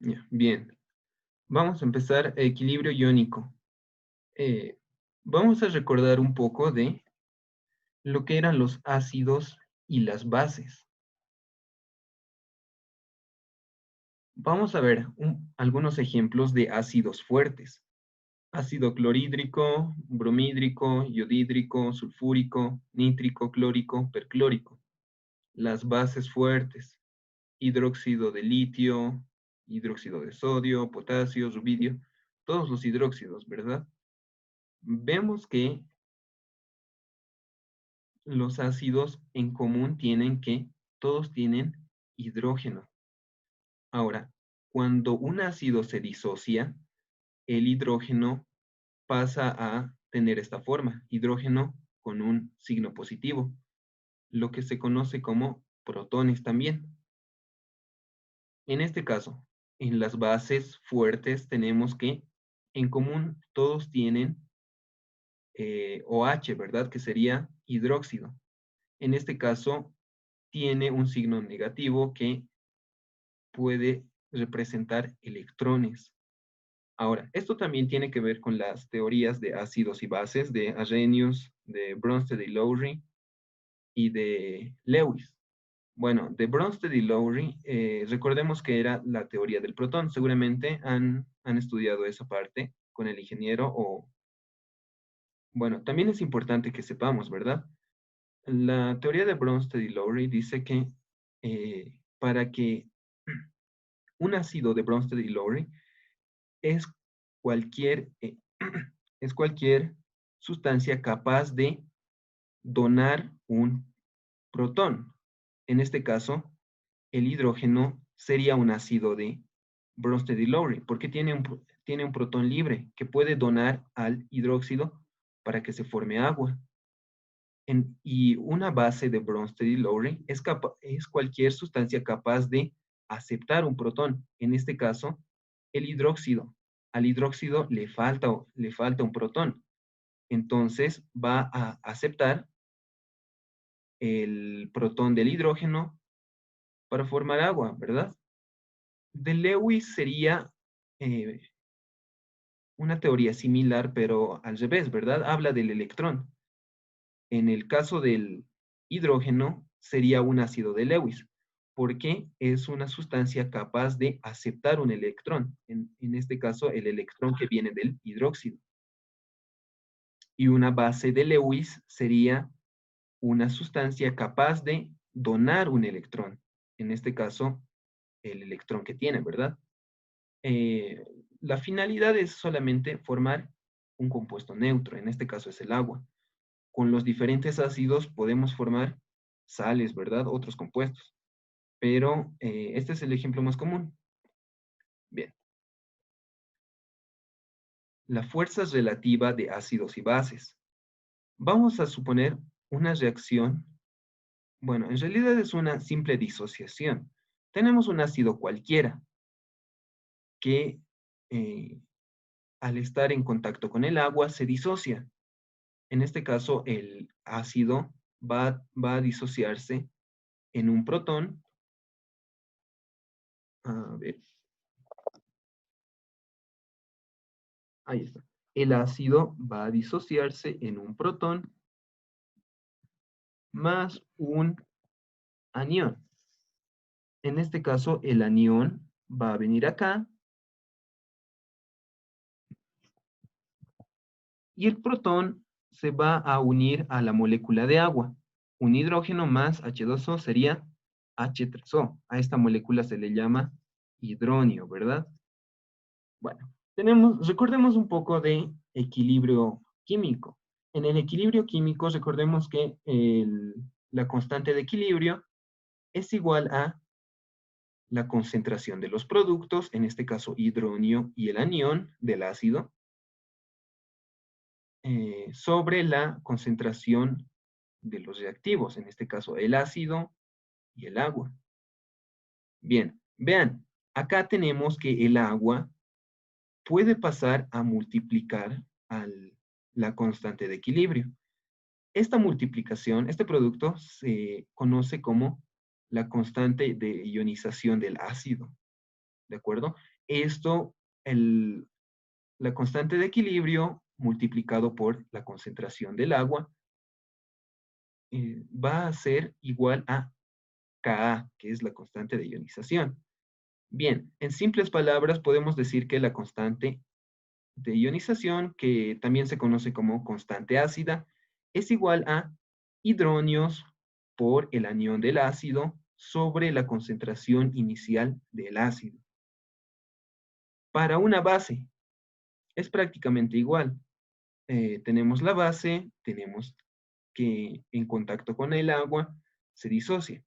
Ya, bien. Vamos a empezar equilibrio iónico. Eh, Vamos a recordar un poco de lo que eran los ácidos y las bases. Vamos a ver algunos ejemplos de ácidos fuertes. Ácido clorhídrico, bromhídrico, yodhídrico, sulfúrico, nítrico, clórico, perclórico. Las bases fuertes, hidróxido de litio, hidróxido de sodio, potasio, rubidio, todos los hidróxidos, ¿verdad? Vemos que los ácidos en común tienen que todos tienen hidrógeno. Ahora, cuando un ácido se disocia, el hidrógeno pasa a tener esta forma, hidrógeno con un signo positivo, lo que se conoce como protones también. En este caso, en las bases fuertes tenemos que en común todos tienen OH, ¿verdad? Que sería hidróxido. En este caso, tiene un signo negativo que puede representar electrones. Ahora, esto también tiene que ver con las teorías de ácidos y bases de Arrhenius, de Bronsted y Lowry y de Lewis. Bueno, de Bronsted y Lowry, recordemos que era la teoría del protón. Seguramente han estudiado esa parte con el ingeniero o, bueno, también es importante que sepamos, ¿verdad? La teoría de Bronsted y Lowry dice que para que un ácido de Bronsted y Lowry es cualquier, es cualquier sustancia capaz de donar un protón. En este caso, el hidrógeno sería un ácido de Bronsted y Lowry, porque tiene un protón libre que puede donar al hidróxido para que se forme agua. Y una base de Bronsted y Lowry es cualquier sustancia capaz de aceptar un protón. En este caso, el hidróxido. Al hidróxido le falta un protón. Entonces va a aceptar el protón del hidrógeno para formar agua, ¿verdad? De Lewis sería eh, una teoría similar, pero al revés, ¿verdad? Habla del electrón. En el caso del hidrógeno, sería un ácido de Lewis, porque es una sustancia capaz de aceptar un electrón, en este caso el electrón que viene del hidróxido. Y una base de Lewis sería una sustancia capaz de donar un electrón, en este caso el electrón que tiene, ¿verdad? Eh, la finalidad es solamente formar un compuesto neutro, en este caso es el agua. Con los diferentes ácidos podemos formar sales, ¿verdad? Otros compuestos. Pero este es el ejemplo más común. Bien. La fuerza relativa de ácidos y bases. Vamos a suponer una reacción. Bueno, en realidad es una simple disociación. Tenemos un ácido cualquiera que eh, al estar en contacto con el agua se disocia. En este caso, el ácido va a disociarse en un protón. A ver, ahí está. El ácido va a disociarse en un protón más un anión. En este caso, el anión va a venir acá y el protón se va a unir a la molécula de agua. Un hidrógeno más H2O sería H3O. A esta molécula se le llama hidronio, ¿verdad? Bueno, recordemos un poco de equilibrio químico. En el equilibrio químico, recordemos que la constante de equilibrio es igual a la concentración de los productos, en este caso hidronio y el anión del ácido, sobre la concentración de los reactivos, en este caso el ácido y el agua. Bien, vean, acá tenemos que el agua puede pasar a multiplicar la constante de equilibrio. Esta multiplicación, este producto se conoce como la constante de ionización del ácido. ¿de acuerdo? Esto, la constante de equilibrio multiplicado por la concentración del agua va a ser igual a Ka, que es la constante de ionización. Bien, en simples palabras podemos decir que la constante de ionización, que también se conoce como constante ácida, es igual a hidronios por el anión del ácido sobre la concentración inicial del ácido. Para una base es prácticamente igual. Tenemos la base, tenemos que en contacto con el agua se disocia.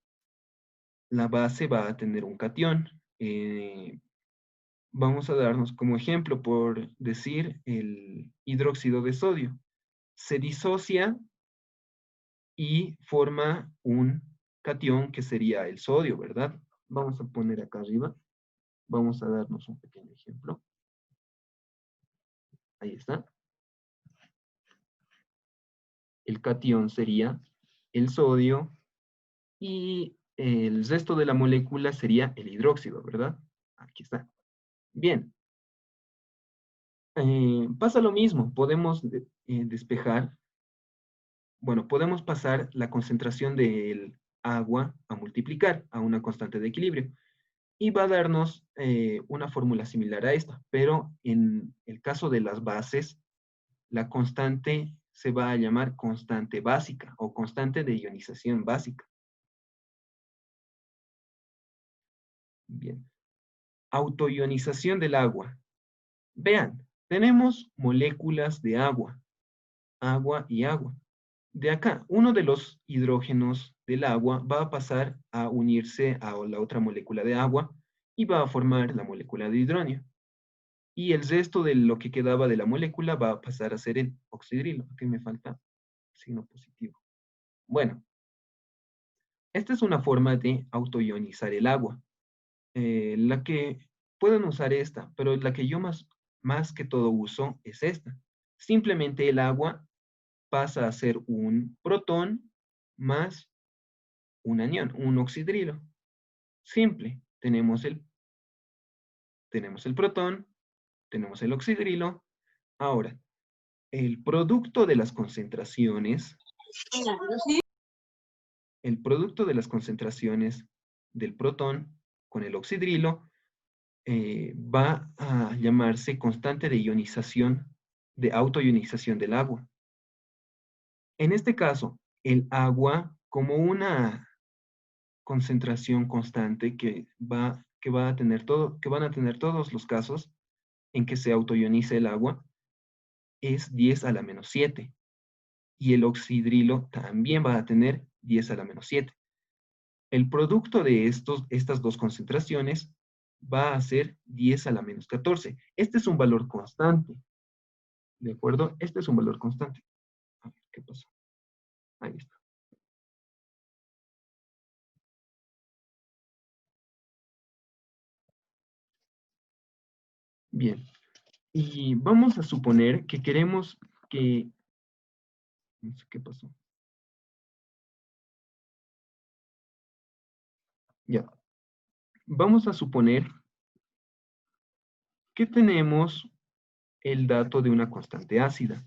La base va a tener un catión. Vamos a darnos como ejemplo, por decir, el hidróxido de sodio. Se disocia y forma un catión que sería el sodio, ¿verdad? Vamos a poner acá arriba. Vamos a darnos un pequeño ejemplo. Ahí está. El catión sería el sodio y el resto de la molécula sería el hidróxido, ¿verdad? Aquí está. Bien. Pasa lo mismo. Podemos despejar, bueno, podemos pasar la concentración del agua a multiplicar a una constante de equilibrio. Y va a darnos una fórmula similar a esta, pero en el caso de las bases, la constante se va a llamar constante básica o constante de ionización básica. Bien. Autoionización del agua. Vean, tenemos moléculas de agua, agua y agua. De acá, uno de los hidrógenos del agua va a pasar a unirse a la otra molécula de agua y va a formar la molécula de hidrógeno. Y el resto de lo que quedaba de la molécula va a pasar a ser el oxidrilo. Aquí me falta signo positivo. Bueno, esta es una forma de autoionizar el agua. La que pueden usar esta, pero la que yo más que todo uso es esta. Simplemente el agua pasa a ser un protón más un anión, un oxidrilo. Simple. Tenemos el protón, tenemos el oxidrilo. Ahora, el producto de las concentraciones, el producto de las concentraciones del protón con el oxidrilo va a llamarse constante de ionización, de autoionización del agua. En este caso, el agua, como una concentración constante que van a tener todos los casos en que se autoionice el agua, es 10 a la menos 7. Y el oxidrilo también va a tener 10 a la menos 7. El producto de estas dos concentraciones va a ser 10 a la menos 14. Este es un valor constante. ¿De acuerdo? Este es un valor constante. A ver, ¿qué pasó? Ahí está. Bien. Y vamos a suponer que queremos que... No sé qué pasó. Ya. Vamos a suponer que tenemos el dato de una constante ácida,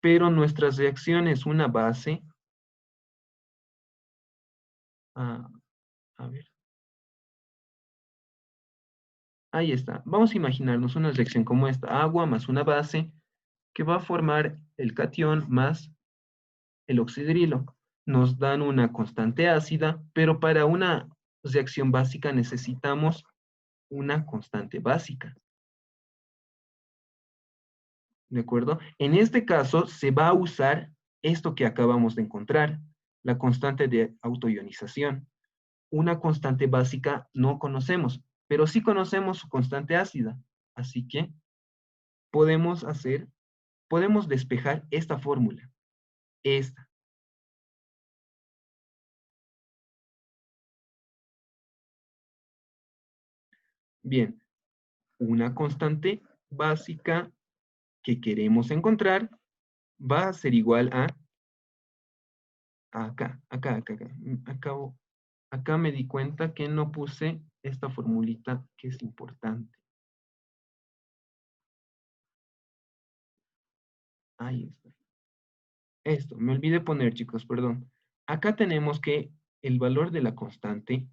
pero nuestra reacción es una base. A ver. Ahí está. Vamos a imaginarnos una reacción como esta. Agua más una base que va a formar el catión más el oxidrilo. Nos dan una constante ácida, pero para una reacción básica necesitamos una constante básica. ¿De acuerdo? En este caso se va a usar esto que acabamos de encontrar, la constante de autoionización. Una constante básica no conocemos, pero sí conocemos su constante ácida. Así que podemos despejar esta fórmula. Esta. Bien, una constante básica que queremos encontrar va a ser igual a acá. Acabo. Acá me di cuenta que no puse esta formulita que es importante. Ahí está. Esto, me olvidé poner, chicos, perdón. Acá tenemos que el valor de la constante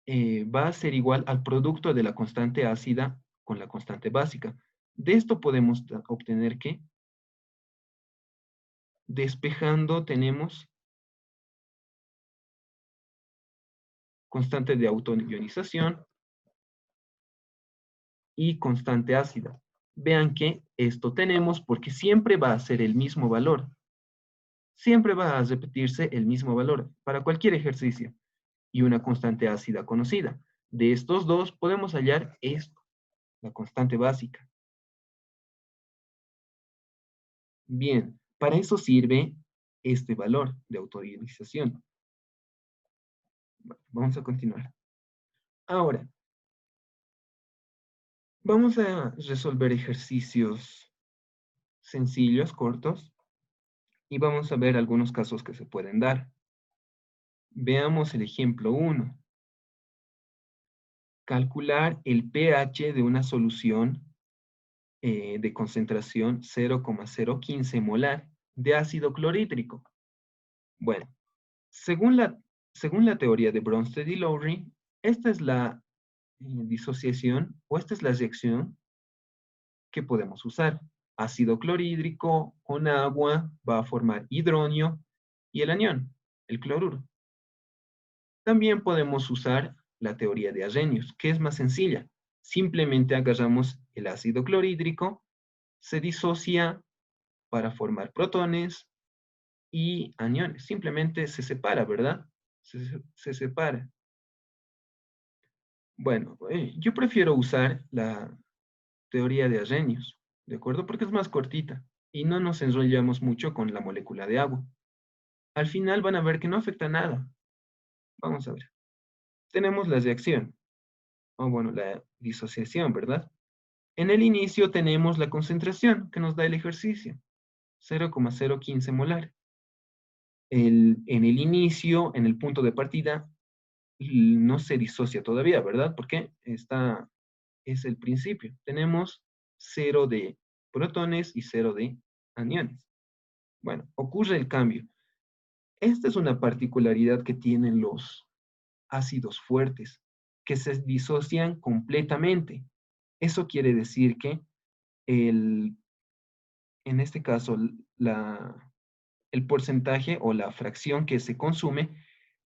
va a ser igual al producto de la constante ácida con la constante básica. De esto podemos obtener que, despejando, tenemos constante de autoionización y constante ácida. Vean que esto tenemos porque siempre va a ser el mismo valor. Siempre va a repetirse el mismo valor para cualquier ejercicio y una constante ácida conocida. De estos dos podemos hallar esto, la constante básica. Bien, para eso sirve este valor de autoionización. Vamos a continuar. Ahora, vamos a resolver ejercicios sencillos, cortos, y vamos a ver algunos casos que se pueden dar. Veamos el ejemplo 1. Calcular el pH de una solución de concentración 0,015 molar de ácido clorhídrico. Bueno, según la, según la teoría de Bronsted y Lowry, esta es la disociación o esta es la reacción que podemos usar. Ácido clorhídrico con agua va a formar hidronio y el anión, el cloruro. También podemos usar la teoría de Arrhenius, que es más sencilla. Simplemente agarramos el ácido clorhídrico, se disocia para formar protones y aniones. Simplemente se separa, ¿verdad? Se separa. Bueno, yo prefiero usar la teoría de Arrhenius, ¿de acuerdo? Porque es más cortita y no nos enrollamos mucho con la molécula de agua. Al final van a ver que no afecta nada. Vamos a ver. Tenemos la reacción, o bueno, la disociación, ¿verdad? En el inicio tenemos la concentración que nos da el ejercicio, 0,015 molar. En el inicio, en el punto de partida, no se disocia todavía, ¿verdad? Porque es el principio. Tenemos 0 de protones y 0 de aniones. Bueno, ocurre el cambio. Esta es una particularidad que tienen los ácidos fuertes, que se disocian completamente. Eso quiere decir que el, en este caso el porcentaje o la fracción que se consume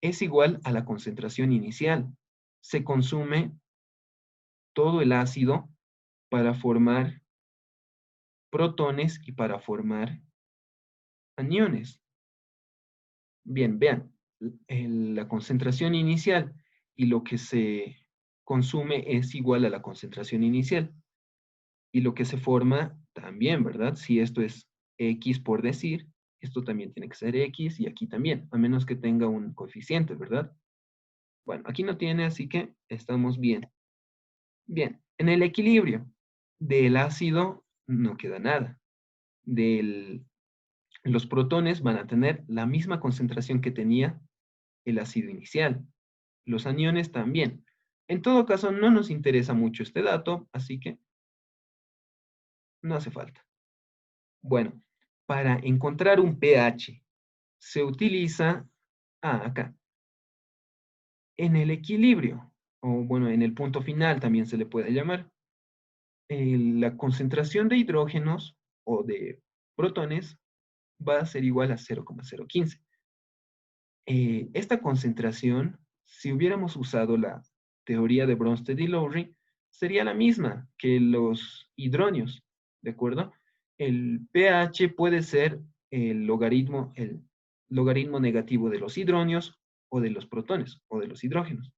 es igual a la concentración inicial. Se consume todo el ácido para formar protones y para formar aniones. Bien, vean, la concentración inicial y lo que se consume es igual a la concentración inicial. Y lo que se forma también, ¿verdad? Si esto es X por decir, esto también tiene que ser X y aquí también, a menos que tenga un coeficiente, ¿verdad? Bueno, aquí no tiene, así que estamos bien. Bien, en el equilibrio del ácido no queda nada. Los protones van a tener la misma concentración que tenía el ácido inicial. Los aniones también. En todo caso, no nos interesa mucho este dato, así que no hace falta. Bueno, para encontrar un pH se utiliza, acá, en el equilibrio, o bueno, en el punto final también se le puede llamar, la concentración de hidrógenos o de protones va a ser igual a 0,015. Esta concentración, si hubiéramos usado la teoría de Bronsted y Lowry, sería la misma que los hidronios, ¿de acuerdo? El pH puede ser el logaritmo negativo de los hidronios o de los protones o de los hidrógenos,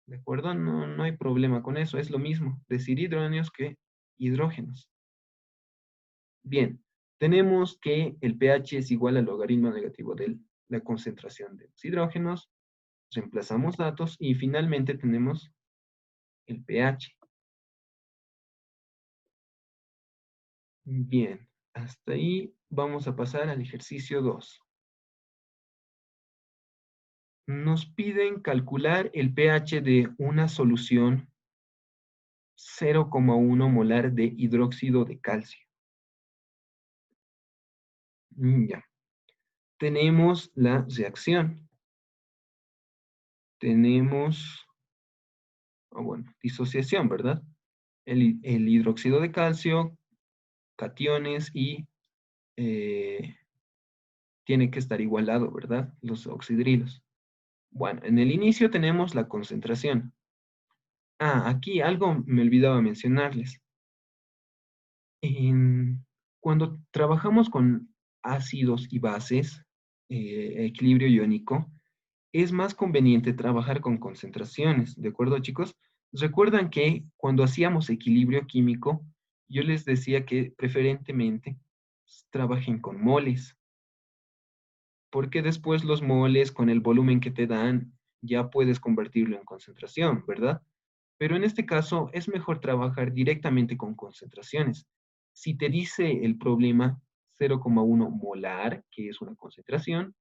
¿de acuerdo? No, no hay problema con eso, es lo mismo decir hidronios que hidrógenos. Bien, tenemos que el pH es igual al logaritmo negativo de la concentración de los hidrógenos. Reemplazamos datos y finalmente tenemos el pH. Bien, hasta ahí vamos a pasar al ejercicio 2. nos piden calcular el pH de una solución 0,1 molar de hidróxido de calcio. Ya. Tenemos la reacción. Tenemos, bueno, disociación, ¿verdad? El hidróxido de calcio, cationes y tiene que estar igualado, ¿verdad? Los oxidrilos. Bueno, en el inicio tenemos la concentración. Aquí algo me olvidaba mencionarles. Cuando trabajamos con ácidos y bases, equilibrio iónico, es más conveniente trabajar con concentraciones, ¿de acuerdo, chicos? Recuerdan que cuando hacíamos equilibrio químico, yo les decía que preferentemente trabajen con moles, porque después los moles, con el volumen que te dan, ya puedes convertirlo en concentración, ¿verdad? Pero en este caso es mejor trabajar directamente con concentraciones. Si te dice el problema 0,1 molar, que es una concentración,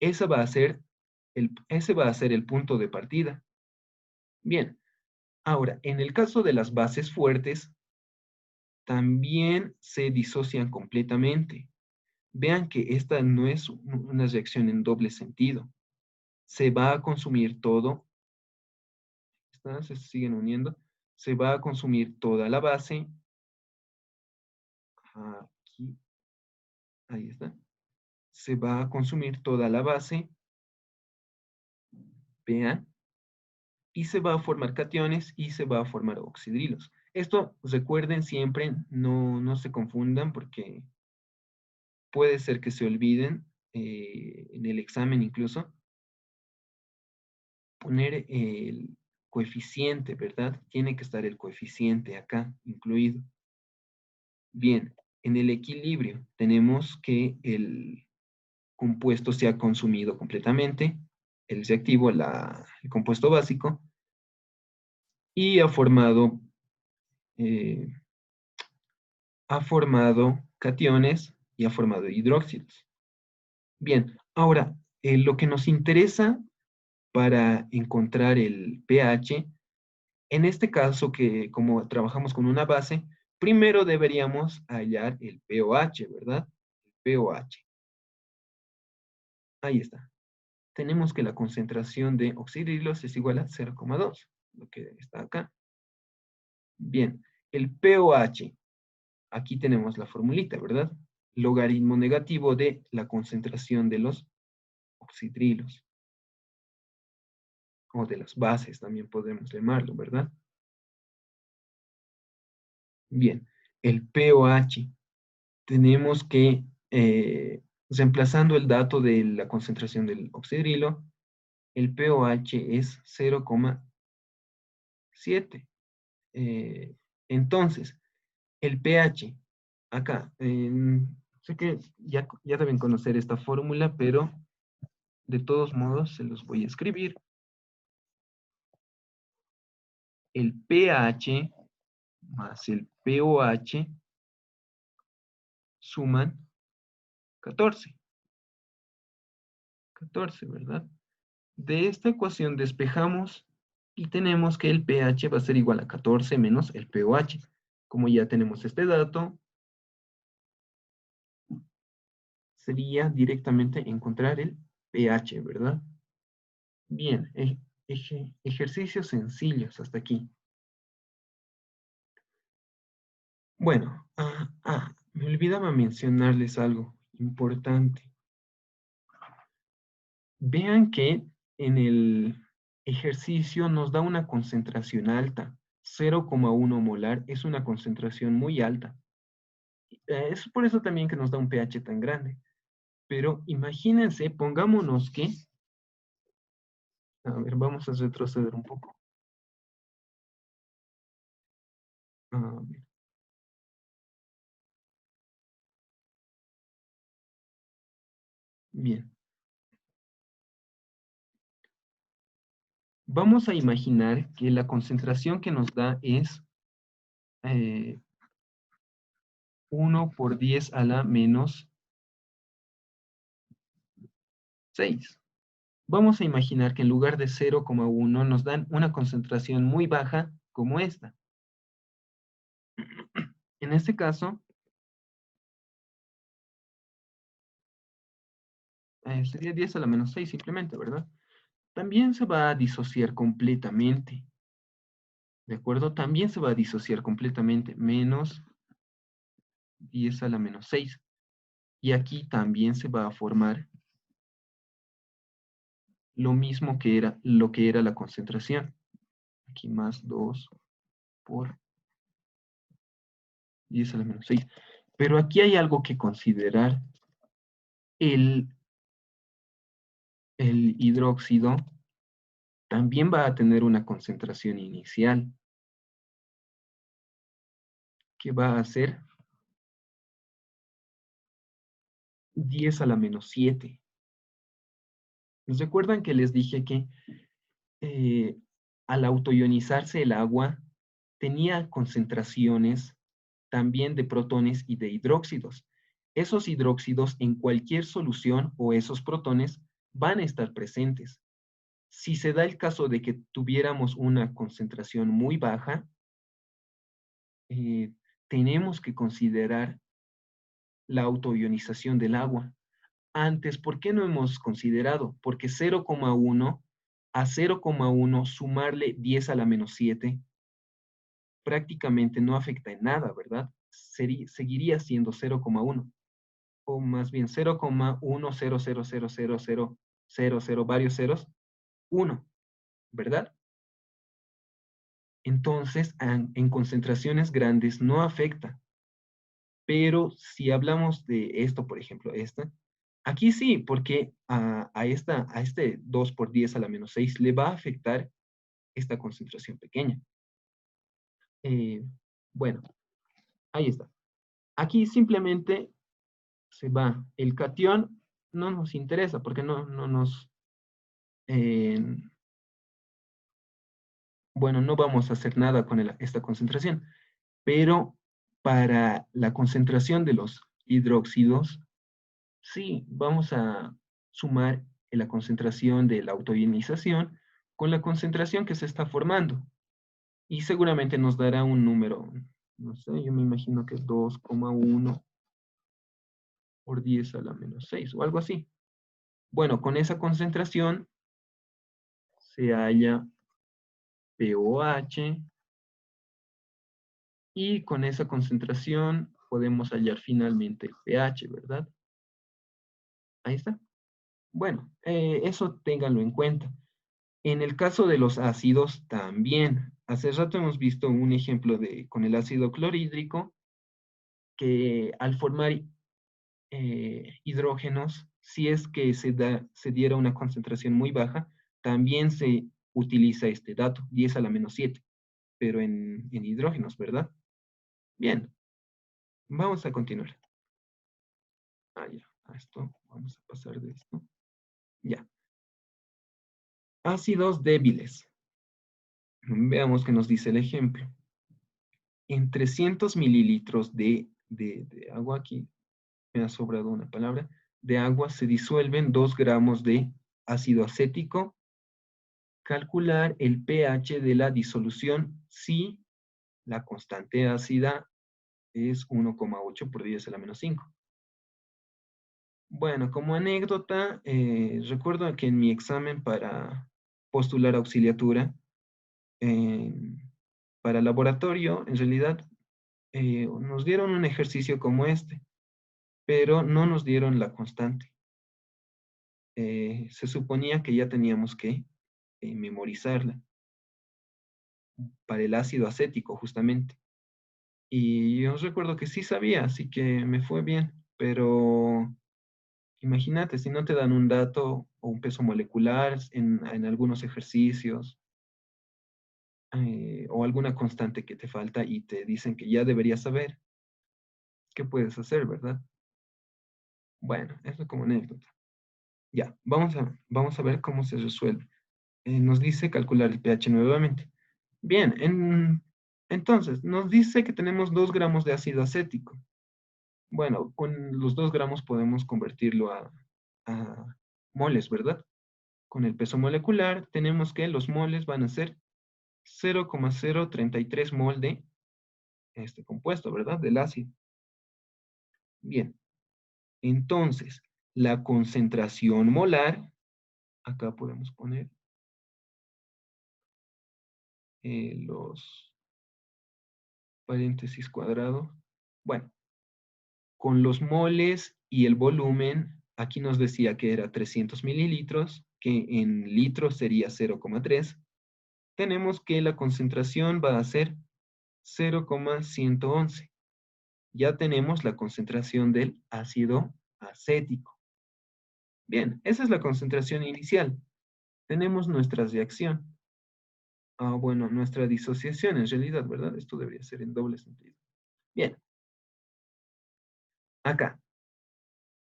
ese va a ser el punto de partida. Bien, ahora, en el caso de las bases fuertes, también se disocian completamente. Vean que esta no es una reacción en doble sentido. Se va a consumir todo, estas se siguen uniendo, se va a consumir toda la base, aquí, ahí está, se va a consumir toda la base, vean, y se va a formar cationes y se va a formar oxidrilos. Esto, recuerden siempre, no se confundan porque puede ser que se olviden en el examen incluso, poner el coeficiente, ¿verdad? Tiene que estar el coeficiente acá incluido. Bien, en el equilibrio tenemos que el compuesto se ha consumido completamente, el reactivo, el compuesto básico, y eh, ha formado cationes y ha formado hidróxidos. Bien, ahora, lo que nos interesa para encontrar el pH, en este caso que como trabajamos con una base, primero deberíamos hallar el pOH, ¿verdad? El pOH. Ahí está. Tenemos que la concentración de oxidrilos es igual a 0,2, lo que está acá. Bien, el pOH, aquí tenemos la formulita, ¿verdad? Logaritmo negativo de la concentración de los oxidrilos, o de las bases, también podemos llamarlo, ¿verdad? Bien, el pOH, tenemos que, reemplazando el dato de la concentración del oxidrilo, el pOH es 0,7. Entonces, el pH, acá, sé que ya deben conocer esta fórmula, pero de todos modos se los voy a escribir. El pH más el pOH suman 14. 14, ¿verdad? De esta ecuación despejamos y tenemos que el pH va a ser igual a 14 menos el pOH. Como ya tenemos este dato, sería directamente encontrar el pH, ¿verdad? Bien, ejercicios sencillos hasta aquí. Bueno, me olvidaba mencionarles algo importante. Vean que en el ejercicio nos da una concentración alta. 0,1 molar es una concentración muy alta. Es por eso también que nos da un pH tan grande. Pero imagínense, pongámonos que, a ver, vamos a retroceder un poco. A ver, bien. Vamos a imaginar que la concentración que nos da es 1 por 10 a la menos 6. Vamos a imaginar que en lugar de 0,1 nos dan una concentración muy baja como esta. En este caso, sería 10 a la menos 6 simplemente, ¿verdad? También se va a disociar completamente. ¿De acuerdo? También se va a disociar completamente. Menos 10 a la menos 6. Y aquí también se va a formar lo mismo que era lo que era la concentración. Aquí más 2 por 10 a la menos 6. Pero aquí hay algo que considerar. El, el hidróxido también va a tener una concentración inicial que va a ser 10 a la menos 7. ¿Recuerdan que les dije que eh, al autoionizarse el agua tenía concentraciones también de protones y de hidróxidos? Esos hidróxidos en cualquier solución o esos protones van a estar presentes. Si se da el caso de que tuviéramos una concentración muy baja, eh, tenemos que considerar la autoionización del agua. Antes, ¿por qué no hemos considerado? Porque 0,1 a 0,1 sumarle 10 a la menos 7 prácticamente no afecta en nada, ¿verdad? Seguiría siendo 0,1 o más bien 0,100000000 varios ceros, 1, ¿verdad? Entonces, en concentraciones grandes no afecta. Pero si hablamos de esto, por ejemplo, esta, aquí sí, porque a este 2 por 10 a la menos 6 le va a afectar esta concentración pequeña. Eh, bueno, ahí está. Aquí simplemente se va. El catión no nos interesa porque no nos... eh, bueno, no vamos a hacer nada con esta concentración. Pero para la concentración de los hidróxidos, sí, vamos a sumar la concentración de la autoionización con la concentración que se está formando. Y seguramente nos dará un número, no sé, yo me imagino que es 2,1 por 10 a la menos 6 o algo así. Bueno, con esa concentración se halla pOH y con esa concentración podemos hallar finalmente el pH, ¿verdad? Ahí está. Bueno, eso ténganlo en cuenta. En el caso de los ácidos también. Hace rato hemos visto un ejemplo con el ácido clorhídrico que al formar hidrógenos, si es que se diera una concentración muy baja, también se utiliza este dato, 10 a la menos 7, pero en hidrógenos, ¿verdad? Bien, vamos a continuar. Ya, a esto, vamos a pasar de esto. Ya. Ácidos débiles. Veamos qué nos dice el ejemplo. En 300 mililitros de agua, aquí me ha sobrado una palabra, de agua se disuelven 2 gramos de ácido acético. Calcular el pH de la disolución si la constante ácida es 1,8 por 10 a la menos 5. Bueno, como anécdota, recuerdo que en mi examen para postular auxiliatura, eh, para laboratorio, en realidad nos dieron un ejercicio como este, pero no nos dieron la constante. Se suponía que ya teníamos que memorizarla para el ácido acético, justamente. Y yo recuerdo que sí sabía, así que me fue bien, pero imagínate, si no te dan un dato o un peso molecular en algunos ejercicios o alguna constante que te falta y te dicen que ya deberías saber, ¿qué puedes hacer, verdad? Bueno, eso como anécdota. Ya, vamos a ver cómo se resuelve. Nos dice calcular el pH nuevamente. Bien, entonces, nos dice que tenemos 2 gramos de ácido acético. Bueno, con los 2 gramos podemos convertirlo a moles, ¿verdad? con el peso molecular, tenemos que los moles van a ser 0,033 mol de este compuesto, ¿verdad? Del ácido. Bien, entonces, la concentración molar, acá podemos poner los paréntesis cuadrados. Bueno, con los moles y el volumen, aquí nos decía que era 300 mililitros, que en litros sería 0,3. Tenemos que la concentración va a ser 0,111. Ya tenemos la concentración del ácido acético. Bien, esa es la concentración inicial. Tenemos nuestra reacción. Bueno, nuestra disociación en realidad, ¿verdad? Esto debería ser en doble sentido. Bien. Acá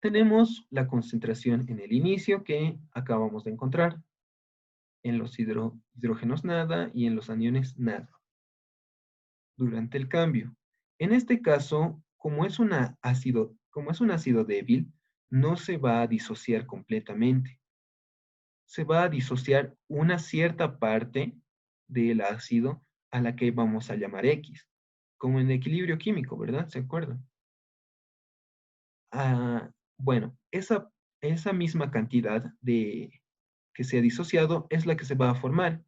tenemos la concentración en el inicio que acabamos de encontrar. En los hidrógenos nada y en los aniones nada. Durante el cambio. En este caso, como es un ácido débil, no se va a disociar completamente. Se va a disociar una cierta parte del ácido a la que vamos a llamar X, como en el equilibrio químico, ¿verdad? ¿Se acuerdan? Bueno, esa misma cantidad que se ha disociado es la que se va a formar.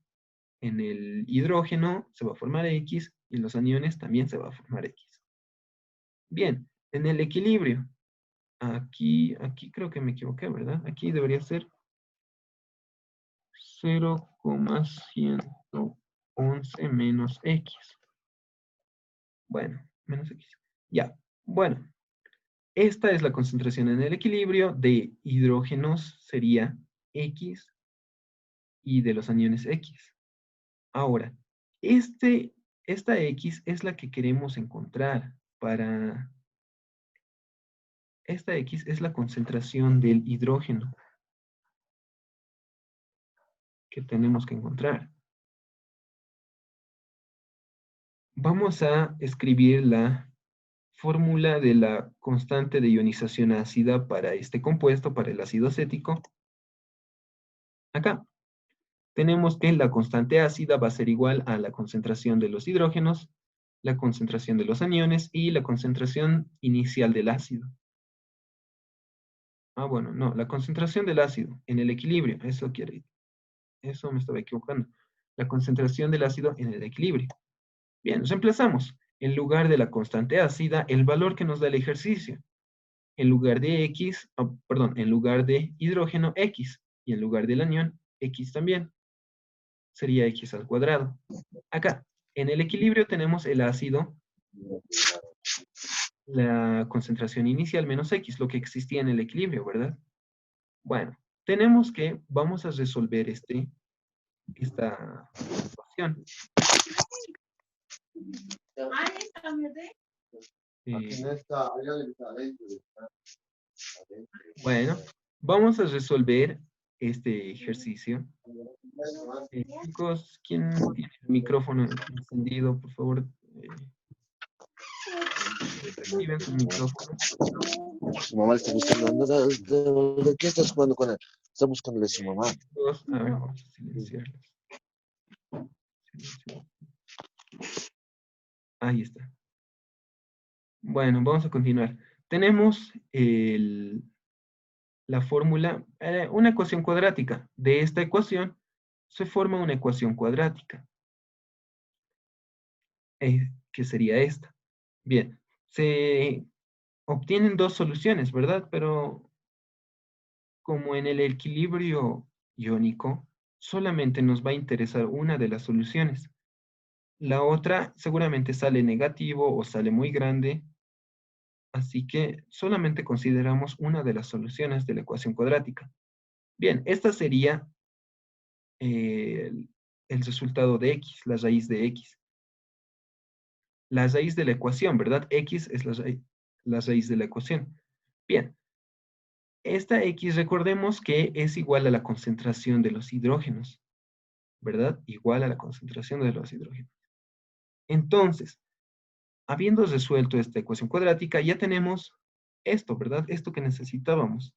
En el hidrógeno se va a formar X y en los aniones también se va a formar X. Bien, en el equilibrio, aquí creo que me equivoqué, ¿verdad? Aquí debería ser 0,111 menos X. Bueno, menos X. Ya, bueno. Esta es la concentración en el equilibrio de hidrógenos sería X y de los aniones X. Ahora, esta X es la que queremos encontrar esta X es la concentración del hidrógeno que tenemos que encontrar. Vamos a escribir la fórmula de la constante de ionización ácida para este compuesto, para el ácido acético. Acá. Tenemos que la constante ácida va a ser igual a la concentración de los hidrógenos, la concentración de los aniones y la concentración inicial del ácido. Bueno, no, la concentración del ácido en el equilibrio, eso me estaba equivocando. La concentración del ácido en el equilibrio. Bien, reemplazamos. En lugar de la constante ácida, el valor que nos da el ejercicio. En lugar de X, en lugar de hidrógeno, X. Y en lugar del anión, X también. Sería X al cuadrado. Acá, en el equilibrio tenemos el ácido, la concentración inicial menos X, lo que existía en el equilibrio, ¿verdad? Bueno, vamos a resolver esta ecuación. Bueno, vamos a resolver este ejercicio. Chicos, ¿quién tiene el micrófono encendido? Por favor, activen su micrófono. Su mamá está buscando. ¿De qué estás jugando con él? Está buscándole a su mamá. A ver, vamos a silenciarlos. Ahí está. Bueno, vamos a continuar. Tenemos la fórmula, una ecuación cuadrática. De esta ecuación se forma una ecuación cuadrática, que sería esta. Bien, se obtienen dos soluciones, ¿verdad? Pero como en el equilibrio iónico, solamente nos va a interesar una de las soluciones. La otra seguramente sale negativo o sale muy grande, así que solamente consideramos una de las soluciones de la ecuación cuadrática. Bien, esta sería el resultado de X, la raíz de X. La raíz de la ecuación, ¿verdad? X es la raíz de la ecuación. Bien, esta X recordemos que es igual a la concentración de los hidrógenos, ¿verdad? Igual a la concentración de los hidrógenos. Entonces, habiendo resuelto esta ecuación cuadrática, ya tenemos esto, ¿verdad? Esto que necesitábamos.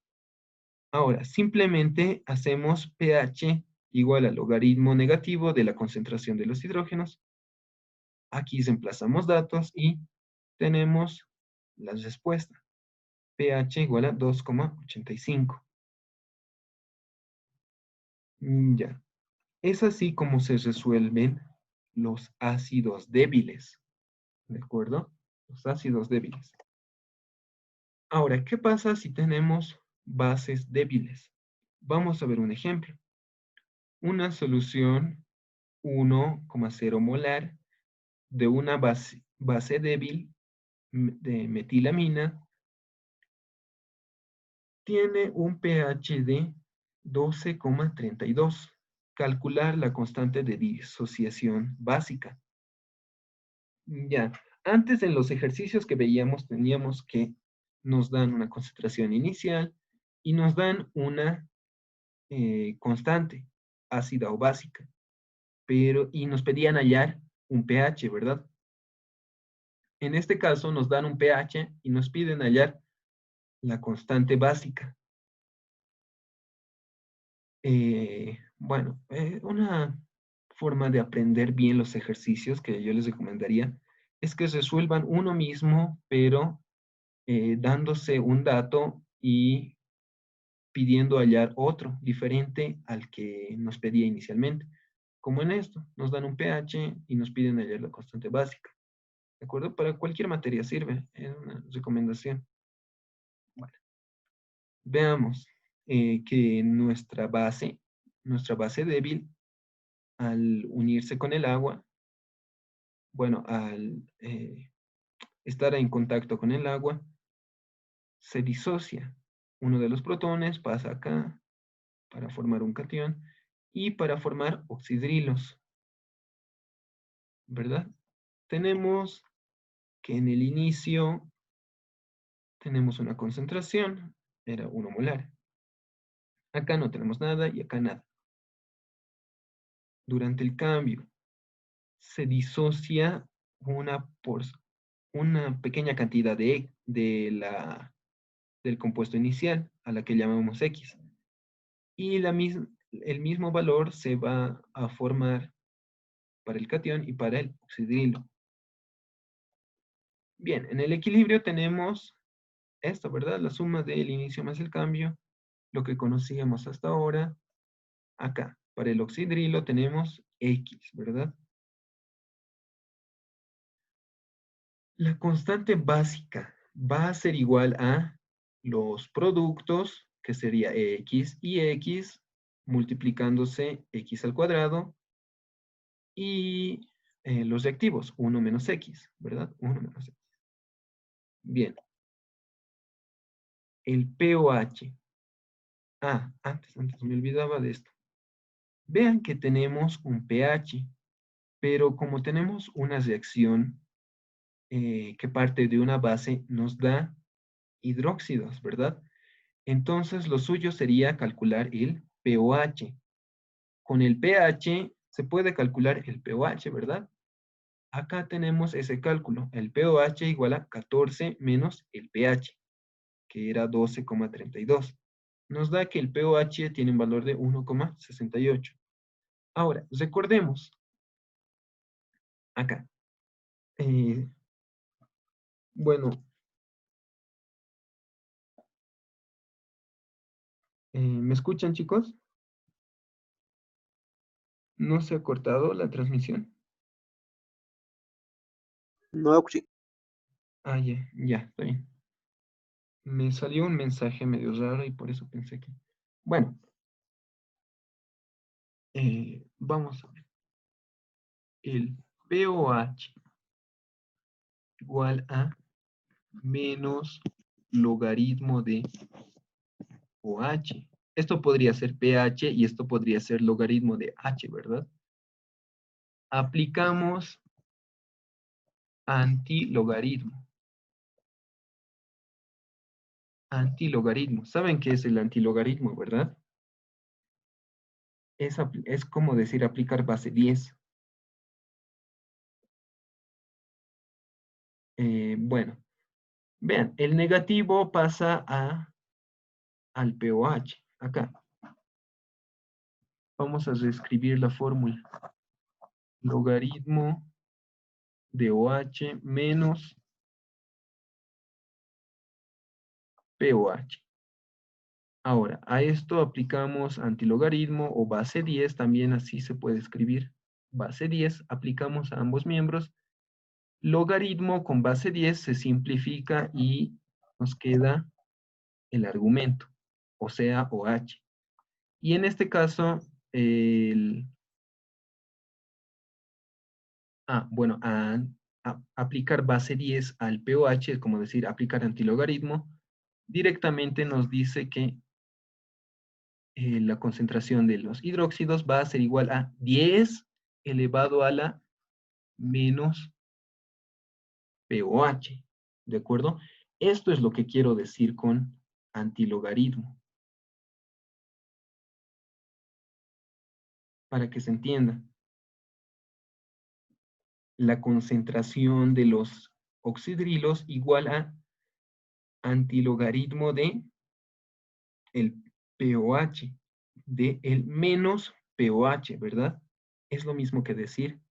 Ahora, simplemente hacemos pH igual al logaritmo negativo de la concentración de los hidrógenos. Aquí reemplazamos datos y tenemos la respuesta. pH igual a 2,85. Ya. Es así como se resuelven los ácidos débiles. ¿De acuerdo? Los ácidos débiles. Ahora, ¿qué pasa si tenemos bases débiles? Vamos a ver un ejemplo. Una solución 1,0 molar de una base débil de metilamina tiene un pH de 12,32. Calcular la constante de disociación básica. Ya, antes en los ejercicios que veíamos teníamos que nos dan una concentración inicial y nos dan una constante, ácida o básica, y nos pedían hallar un pH, ¿verdad? En este caso nos dan un pH y nos piden hallar la constante básica. Bueno, una forma de aprender bien los ejercicios que yo les recomendaría es que resuelvan uno mismo, pero dándose un dato y pidiendo hallar otro diferente al que nos pedía inicialmente. Como en esto, nos dan un pH y nos piden hallar la constante básica. ¿De acuerdo? Para cualquier materia sirve, es una recomendación. Bueno, veamos que nuestra base débil, al unirse con el agua, bueno, al estar en contacto con el agua, se disocia. Uno de los protones pasa acá para formar un catión y para formar oxidrilos, ¿verdad? Tenemos que en el inicio tenemos una concentración, era 1 molar. Acá no tenemos nada y acá nada. Durante el cambio se disocia una pequeña cantidad del compuesto inicial, a la que llamamos X. Y el mismo valor se va a formar para el catión y para el oxidrilo. Bien, en el equilibrio tenemos esto, ¿verdad? La suma del inicio más el cambio, lo que conocíamos hasta ahora. Acá, para el oxidrilo tenemos X, ¿verdad? La constante básica va a ser igual a los productos, que sería X y X, multiplicándose X al cuadrado, y los reactivos, 1 menos X, ¿verdad? 1 menos X. Bien. El pOH. Antes me olvidaba de esto. Vean que tenemos un pH, pero como tenemos una reacción que parte de una base, nos da hidróxidos, ¿verdad? Entonces, lo suyo sería calcular el pOH. Con el pH se puede calcular el pOH, ¿verdad? Acá tenemos ese cálculo. El pOH igual a 14 menos el pH, que era 12,32. Nos da que el pOH tiene un valor de 1,68. Ahora, recordemos, acá. Bueno, ¿me escuchan, chicos? ¿No se ha cortado la transmisión? No, sí. Ya, está bien. Me salió un mensaje medio raro y por eso pensé que... Bueno, vamos a ver. El pOH igual a menos logaritmo de OH. Esto podría ser pH y esto podría ser logaritmo de H, ¿verdad? Aplicamos antilogaritmo. Antilogaritmo. ¿Saben qué es el antilogaritmo, verdad? Es como decir aplicar base 10. Bueno, vean, el negativo pasa al pOH. acá. Vamos a reescribir la fórmula. Logaritmo de OH menos POH. Ahora, a esto aplicamos antilogaritmo o base 10, también así se puede escribir. Base 10, aplicamos a ambos miembros. Logaritmo con base 10 se simplifica y nos queda el argumento, o sea, OH. Y en este caso, bueno, aplicar base 10 al POH, es como decir, aplicar antilogaritmo, directamente nos dice que la concentración de los hidróxidos va a ser igual a 10 elevado a la menos POH, ¿de acuerdo? Esto es lo que quiero decir con antilogaritmo, para que se entienda. La concentración de los oxidrilos igual a antilogaritmo de el POH, de el menos POH, ¿verdad? Es lo mismo que decir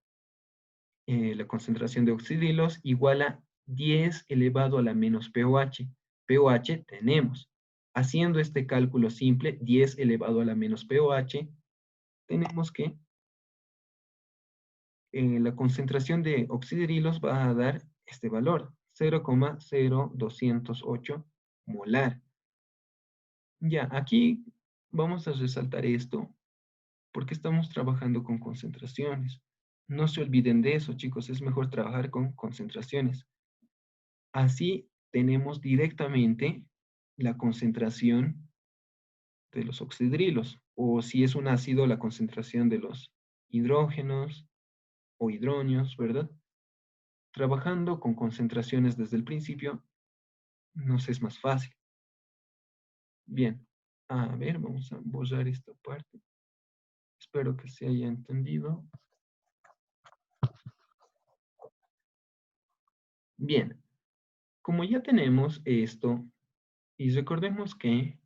la concentración de oxidrilos igual a 10 elevado a la menos POH. POH tenemos. Haciendo este cálculo simple, 10 elevado a la menos POH, tenemos que la concentración de oxidrilos va a dar este valor, 0,0208 molar. Ya, aquí vamos a resaltar esto porque estamos trabajando con concentraciones. No se olviden de eso, chicos, es mejor trabajar con concentraciones. Así tenemos directamente la concentración de los oxidrilos, o si es un ácido, la concentración de los hidrógenos o hidronios, ¿verdad? Trabajando con concentraciones desde el principio nos es más fácil. Bien, a ver, vamos a borrar esta parte. Espero que se haya entendido. Bien, como ya tenemos esto, y recordemos que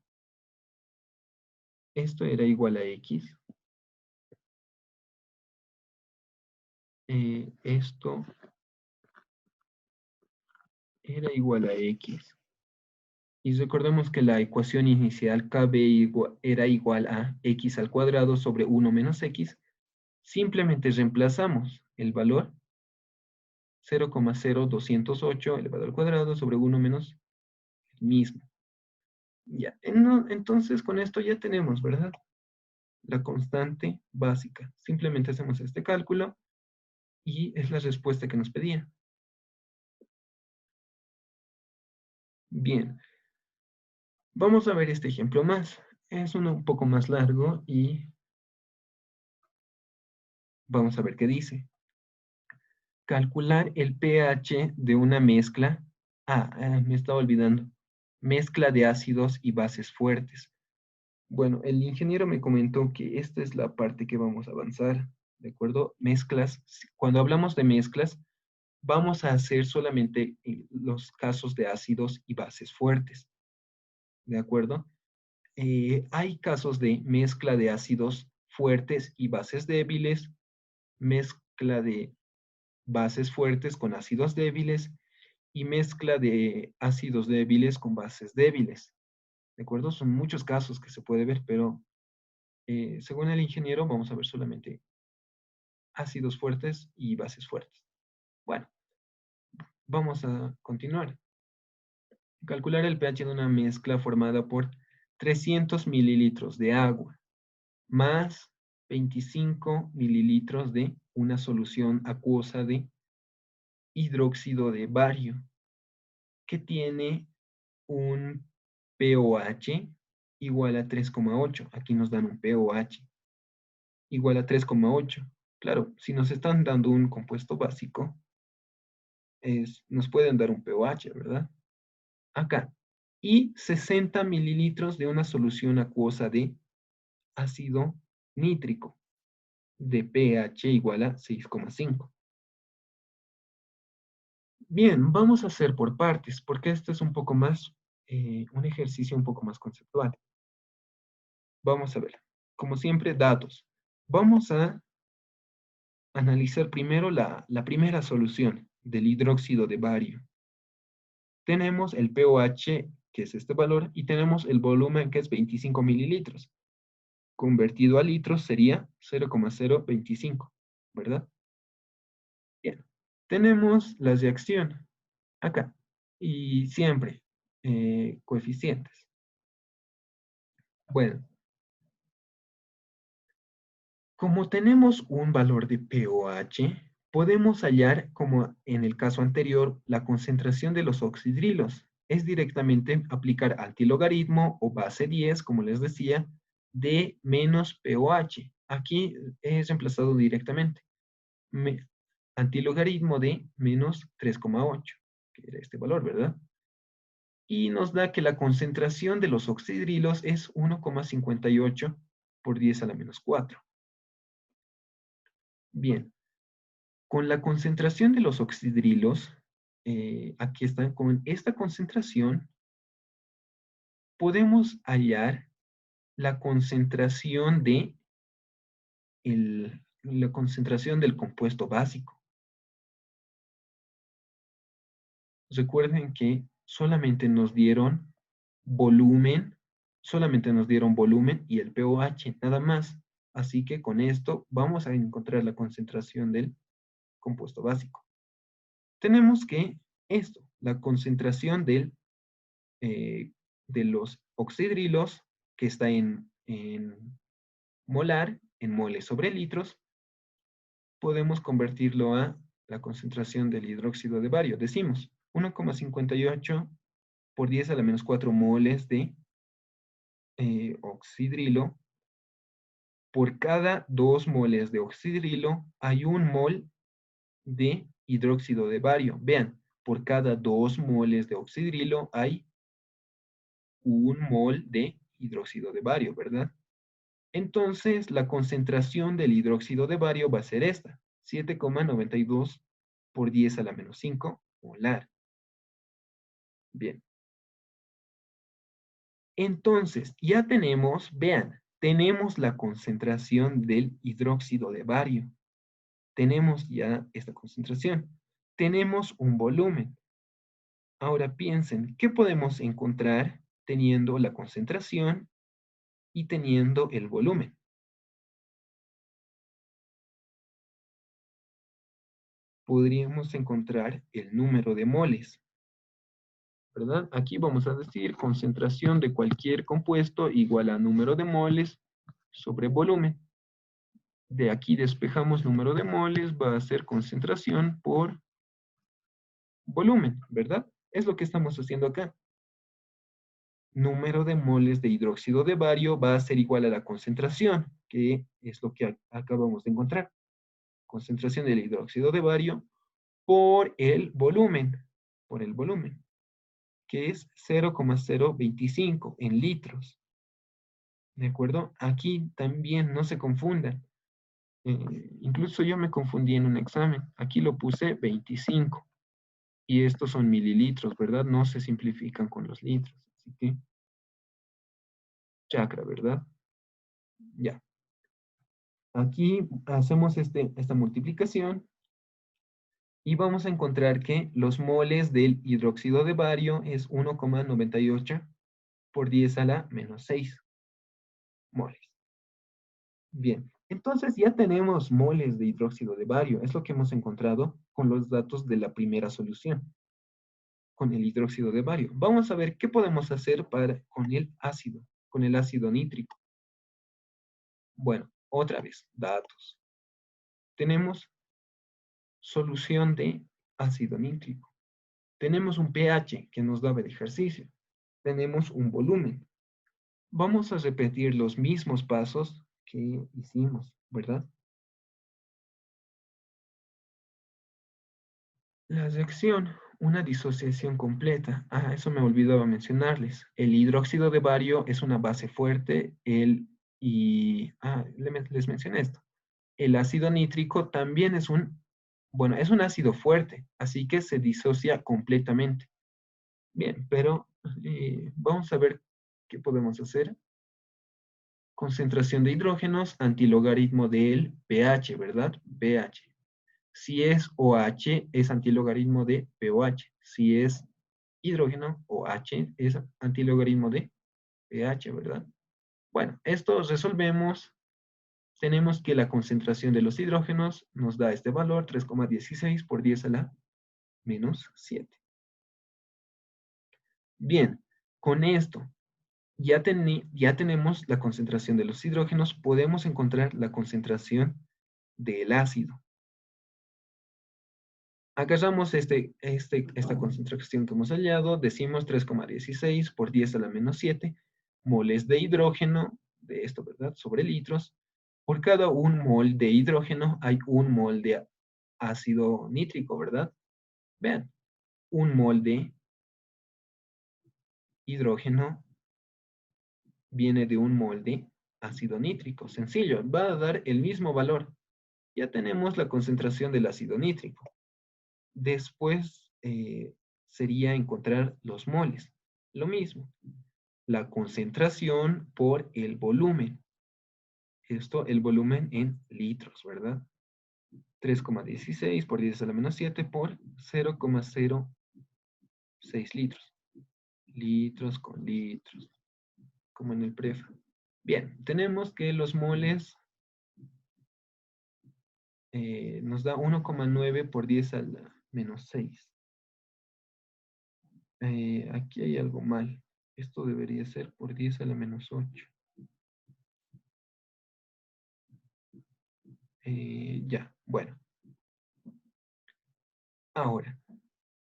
esto era igual a X, esto era igual a X. Y recordemos que la ecuación inicial KB era igual a X al cuadrado sobre 1 menos X. Simplemente reemplazamos el valor 0,0208 elevado al cuadrado sobre 1 menos el mismo. Ya, entonces con esto ya tenemos, ¿verdad? La constante básica. Simplemente hacemos este cálculo y es la respuesta que nos pedía. Bien, vamos a ver este ejemplo más. Es uno un poco más largo y vamos a ver qué dice. Calcular el pH de una mezcla. Me estaba olvidando. Mezcla de ácidos y bases fuertes. Bueno, el ingeniero me comentó que esta es la parte que vamos a avanzar, ¿de acuerdo? Mezclas. Cuando hablamos de mezclas, vamos a hacer solamente los casos de ácidos y bases fuertes, ¿de acuerdo? Hay casos de mezcla de ácidos fuertes y bases débiles, mezcla de bases fuertes con ácidos débiles y mezcla de ácidos débiles con bases débiles. ¿De acuerdo? Son muchos casos que se puede ver, pero según el ingeniero vamos a ver solamente ácidos fuertes y bases fuertes. Bueno, vamos a continuar. Calcular el pH de una mezcla formada por 300 mililitros de agua más 25 mililitros de una solución acuosa de hidróxido de bario que tiene un pOH igual a 3,8. Aquí nos dan un pOH igual a 3,8. Claro, si nos están dando un compuesto básico, nos pueden dar un pOH, ¿verdad? Acá. Y 60 mililitros de una solución acuosa de ácido nítrico de pH igual a 6,5. Bien, vamos a hacer por partes, porque este es un poco más, un ejercicio un poco más conceptual. Vamos a ver. Como siempre, datos. Vamos a analizar primero la primera solución del hidróxido de bario. Tenemos el pOH, que es este valor, y tenemos el volumen, que es 25 mililitros. Convertido a litros sería 0,025, ¿verdad? Bien. Tenemos la reacción acá. Y siempre coeficientes. Bueno, como tenemos un valor de pOH, podemos hallar, como en el caso anterior, la concentración de los oxidrilos. Es directamente aplicar antilogaritmo o base 10, como les decía, de menos pOH. Aquí es reemplazado directamente. Antilogaritmo de menos 3,8, que era este valor, ¿verdad? Y nos da que la concentración de los oxidrilos es 1,58 por 10 a la menos 4. Bien, con la concentración de los oxidrilos, aquí está, con esta concentración, podemos hallar la concentración la concentración del compuesto básico. Recuerden que solamente nos dieron volumen y el pOH, nada más. Así que con esto vamos a encontrar la concentración del compuesto básico. Tenemos que la concentración de los oxidrilos, que está en molar, en moles sobre litros, podemos convertirlo a la concentración del hidróxido de bario. Decimos 1,58 por 10 a la menos 4 moles de oxidrilo. Por cada 2 moles de oxidrilo hay 1 mol de hidróxido de bario. Vean, por cada 2 moles de oxidrilo hay 1 mol de hidróxido de bario, ¿verdad? Entonces, la concentración del hidróxido de bario va a ser esta, 7,92 por 10 a la menos 5 molar. Bien. Entonces, ya tenemos, vean, tenemos la concentración del hidróxido de bario. Tenemos ya esta concentración. Tenemos un volumen. Ahora piensen, ¿qué podemos encontrar teniendo la concentración y teniendo el volumen? Podríamos encontrar el número de moles, ¿verdad? Aquí vamos a decir concentración de cualquier compuesto igual a número de moles sobre volumen. De aquí despejamos número de moles, va a ser concentración por volumen, ¿verdad? Es lo que estamos haciendo acá. Número de moles de hidróxido de bario va a ser igual a la concentración, que es lo que acabamos de encontrar. Concentración del hidróxido de bario por el volumen, que es 0,025 en litros. ¿De acuerdo? Aquí también no se confundan. Incluso yo me confundí en un examen. Aquí lo puse 25. Y estos son mililitros, ¿verdad? No se simplifican con los litros. Así que, chakra, ¿verdad? Ya. Aquí hacemos esta multiplicación y vamos a encontrar que los moles del hidróxido de bario es 1,98 por 10 a la menos 6 moles. Bien, entonces ya tenemos moles de hidróxido de bario. Es lo que hemos encontrado con los datos de la primera solución, con el hidróxido de bario. Vamos a ver qué podemos hacer con el ácido nítrico. Bueno, otra vez, datos. Tenemos solución de ácido nítrico. Tenemos un pH que nos daba el ejercicio. Tenemos un volumen. Vamos a repetir los mismos pasos que hicimos, ¿verdad? La reacción, una disociación completa. Ah, eso me olvidaba mencionarles. El hidróxido de bario es una base fuerte. Les mencioné esto. El ácido nítrico también es es un ácido fuerte, así que se disocia completamente. Bien, pero vamos a ver qué podemos hacer Concentración de hidrógenos, antilogaritmo del pH, ¿verdad? pH. Si es OH, es antilogaritmo de pOH. Si es hidrógeno, OH, es antilogaritmo de pH, ¿verdad? Bueno, esto resolvemos. Tenemos que la concentración de los hidrógenos nos da este valor, 3,16 por 10 a la menos 7. Bien, con esto ya tenemos la concentración de los hidrógenos, podemos encontrar la concentración del ácido. Agarramos esta concentración que hemos hallado, decimos 3,16 por 10 a la menos 7 moles de hidrógeno, de esto, ¿verdad? Sobre litros. Por cada un mol de hidrógeno hay un mol de ácido nítrico, ¿verdad? Vean, un mol de hidrógeno viene de un mol de ácido nítrico. Sencillo, va a dar el mismo valor. Ya tenemos la concentración del ácido nítrico. Después sería encontrar los moles. Lo mismo, la concentración por el volumen. Esto, el volumen en litros, ¿verdad? 3,16 por 10 a la menos 7 por 0,06 litros. Litros con litros, como en el prefa. Bien, tenemos que los moles nos da 1,9 por 10 a la menos 6. Aquí hay algo mal. Esto debería ser por 10 a la menos 8. Ya, bueno. Ahora,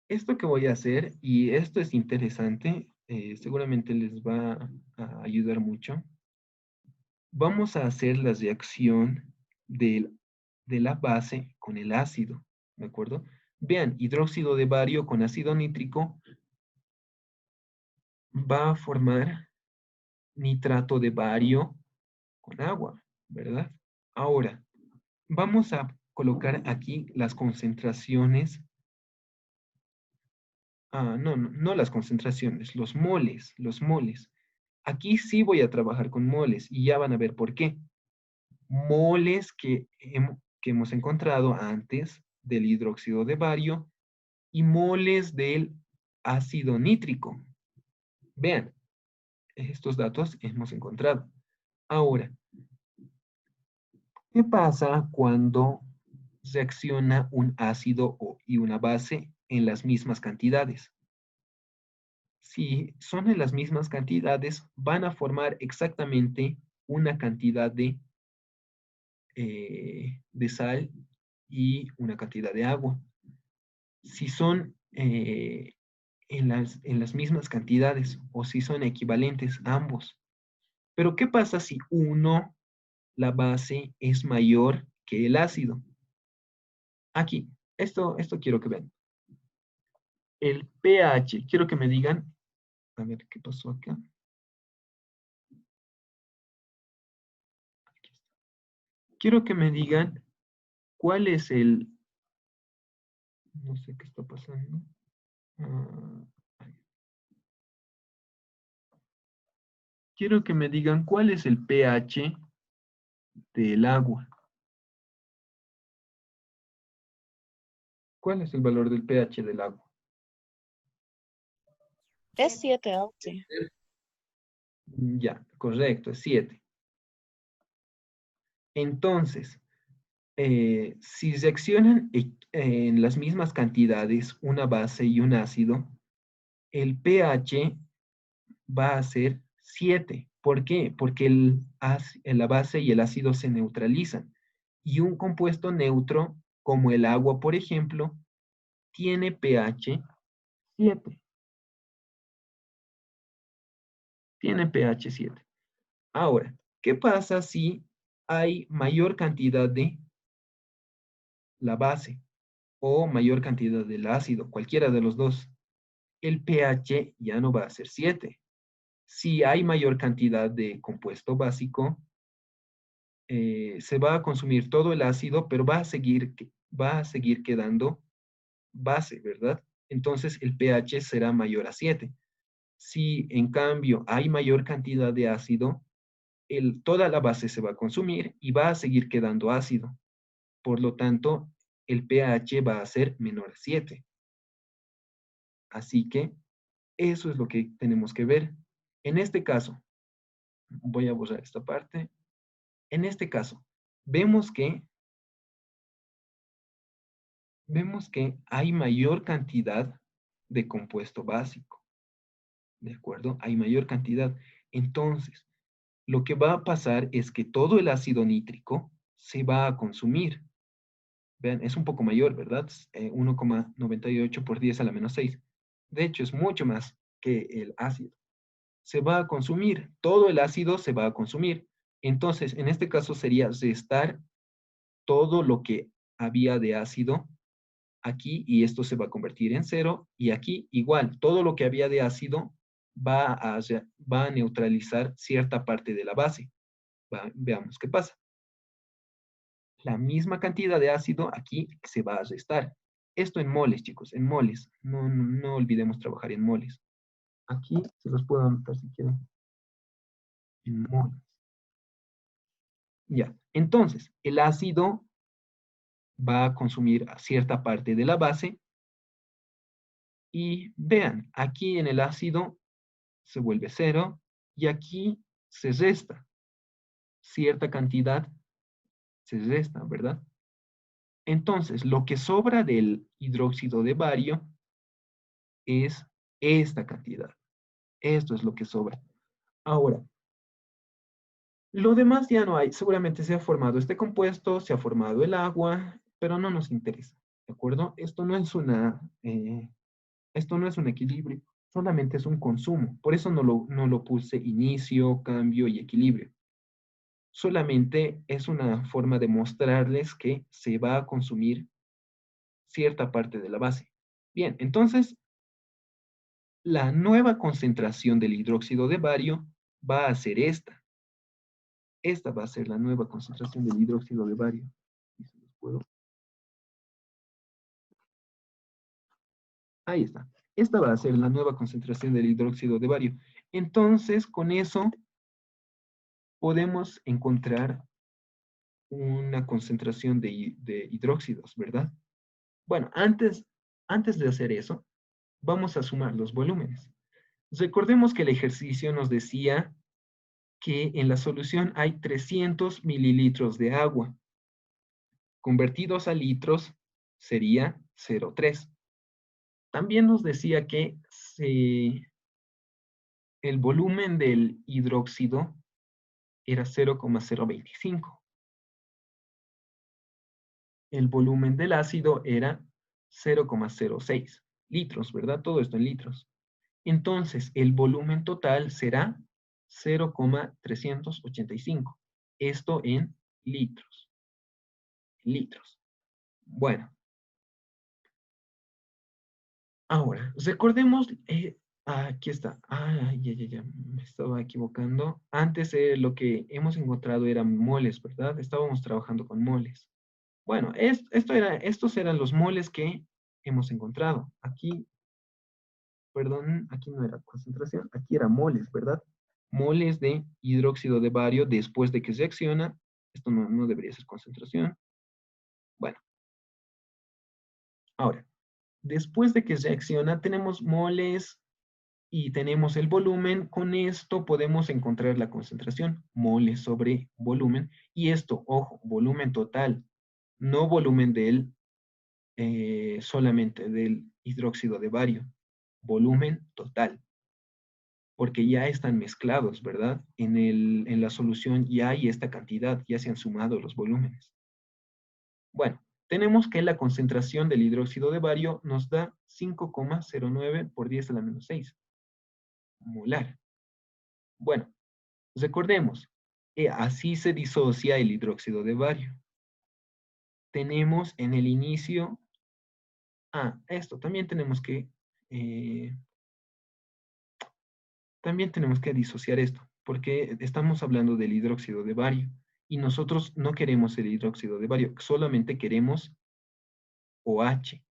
esto que voy a hacer, y esto es interesante, seguramente les va a ayudar mucho. Vamos a hacer la reacción de la base con el ácido, ¿de acuerdo? Vean, hidróxido de bario con ácido nítrico va a formar nitrato de bario con agua, ¿verdad? Ahora, vamos a colocar aquí las concentraciones. No las concentraciones, los moles, los moles. Aquí sí voy a trabajar con moles y ya van a ver por qué. Moles que hemos encontrado antes del hidróxido de bario y moles del ácido nítrico. Vean, estos datos hemos encontrado. Ahora, ¿qué pasa cuando reacciona un ácido y una base en las mismas cantidades? Si son en las mismas cantidades, van a formar exactamente una cantidad de sal y una cantidad de agua. Si son en las mismas cantidades o si son equivalentes ambos. Pero ¿qué pasa si la base, es mayor que el ácido? Aquí, esto quiero que vean. El pH, quiero que me digan, a ver qué pasó acá. Quiero que me digan cuál es no sé qué está pasando. Quiero que me digan cuál es el pH del agua. ¿Cuál es el valor del pH del agua? Es 7-11. Ya, correcto, es 7. Entonces, si reaccionan en las mismas cantidades una base y un ácido, el pH va a ser 7. ¿Por qué? Porque la base y el ácido se neutralizan. Y un compuesto neutro, como el agua, por ejemplo, tiene pH 7. Tiene pH 7. Ahora, ¿qué pasa si hay mayor cantidad de la base o mayor cantidad del ácido, cualquiera de los dos? El pH ya no va a ser 7. Si hay mayor cantidad de compuesto básico, se va a consumir todo el ácido, pero va a seguir quedando base, ¿verdad? Entonces el pH será mayor a 7. Si en cambio hay mayor cantidad de ácido, toda la base se va a consumir y va a seguir quedando ácido. Por lo tanto, el pH va a ser menor a 7. Así que eso es lo que tenemos que ver. En este caso, voy a borrar esta parte. En este caso, vemos que hay mayor cantidad de compuesto básico. ¿De acuerdo? Hay mayor cantidad. Entonces, lo que va a pasar es que todo el ácido nítrico se va a consumir. Vean, es un poco mayor, ¿verdad? 1,98 por 10 a la menos 6. De hecho, es mucho más que el ácido. Se va a consumir. Todo el ácido se va a consumir. Entonces, en este caso sería restar todo lo que había de ácido aquí y esto se va a convertir en 0 y aquí igual, todo lo que había de ácido va a neutralizar cierta parte de la base. Veamos qué pasa. La misma cantidad de ácido aquí se va a restar. Esto en moles, chicos, en moles. No olvidemos trabajar en moles. Aquí se los puedo anotar si quieren. En moles. Ya, entonces, el ácido va a consumir cierta parte de la base. Y vean, aquí en el ácido se vuelve 0 y aquí se resta. Cierta cantidad se resta, ¿verdad? Entonces, lo que sobra del hidróxido de bario es esta cantidad. Esto es lo que sobra. Ahora, lo demás ya no hay. Seguramente se ha formado este compuesto, se ha formado el agua, pero no nos interesa, ¿de acuerdo? Esto no es un equilibrio, solamente es un consumo. Por eso no lo puse inicio, cambio y equilibrio. Solamente es una forma de mostrarles que se va a consumir cierta parte de la base. Bien, entonces, la nueva concentración del hidróxido de bario va a ser esta. Esta va a ser la nueva concentración del hidróxido de bario. Ahí está. Esta va a ser la nueva concentración del hidróxido de bario. Entonces, con eso podemos encontrar una concentración de hidróxidos, ¿verdad? Bueno, antes de hacer eso, vamos a sumar los volúmenes. Recordemos que el ejercicio nos decía que en la solución hay 300 mililitros de agua. Convertidos a litros sería 0,3. También nos decía que el volumen del hidróxido era 0,025. El volumen del ácido era 0,06 litros, ¿verdad? Todo esto en litros. Entonces, el volumen total será 0,385. Esto en litros. Litros. Bueno. Ahora, recordemos, aquí está. Ya, me estaba equivocando. Antes lo que hemos encontrado eran moles, ¿verdad? Estábamos trabajando con moles. Bueno, estos eran los moles que hemos encontrado. Aquí, perdón, aquí no era concentración, aquí era moles, ¿verdad? Moles de hidróxido de bario después de que reacciona. Esto no debería ser concentración. Bueno, ahora, después de que reacciona, tenemos moles y tenemos el volumen. Con esto podemos encontrar la concentración, moles sobre volumen. Y esto, ojo, volumen total, no volumen solamente del hidróxido de bario, volumen total, porque ya están mezclados, ¿verdad? En la solución ya hay esta cantidad, ya se han sumado los volúmenes. Bueno, tenemos que la concentración del hidróxido de bario nos da 5,09 por 10 a la menos 6 molar. Bueno, recordemos, así se disocia el hidróxido de bario. Tenemos en el inicio, esto también también tenemos que disociar esto, porque estamos hablando del hidróxido de bario y nosotros no queremos el hidróxido de bario, solamente queremos OH,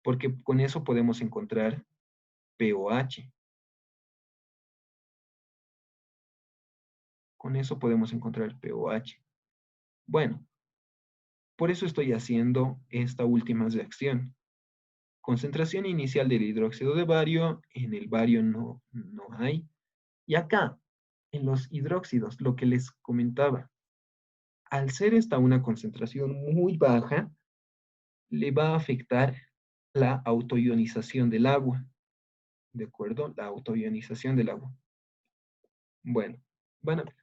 porque con eso podemos encontrar POH. Con eso podemos encontrar el pOH. Bueno, por eso estoy haciendo esta última reacción. Concentración inicial del hidróxido de bario, en el bario no hay. Y acá, en los hidróxidos, lo que les comentaba, al ser esta una concentración muy baja, le va a afectar la autoionización del agua. ¿De acuerdo? La autoionización del agua. Bueno, van a ver.